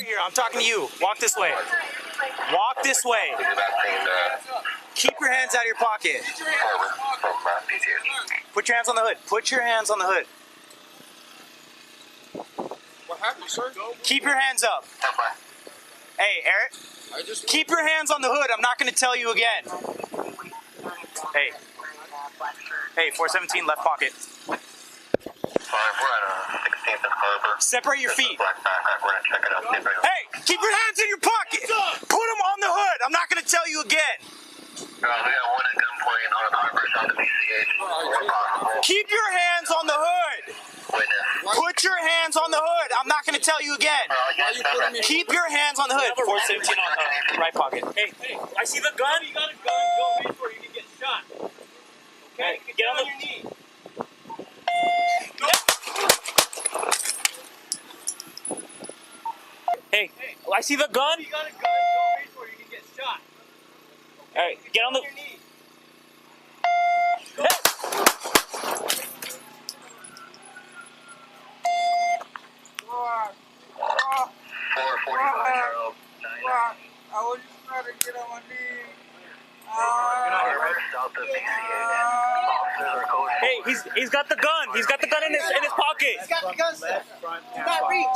Here, I'm talking to you. Walk this way. Walk this way. Keep your hands out of your pocket. Put your hands on the hood. Put your hands on the hood. What happened, sir? Keep your hands up. Hey, Eric. Keep your hands on the hood. I'm not going to tell you again. Hey. Hey, 417, left pocket. Separate your feet. Hey, keep your hands in your pocket. Put them on the hood. I'm not going to tell you again. Keep your hands on the hood. Put your hands on the hood. I'm not going to tell you again. Keep your hands on the hood. 417 on the right pocket. Hey, I see the gun. You got a gun. Go reach for it. You can get shot. Okay, get on your knee. Hey, I see the gun. You got a gun. Go reach for it. You can get shot. All right, get on the. I was just trying to get on my knee. Hey, he's got the gun. He's got the gun in his pocket. He's got the gun still. Do not reach.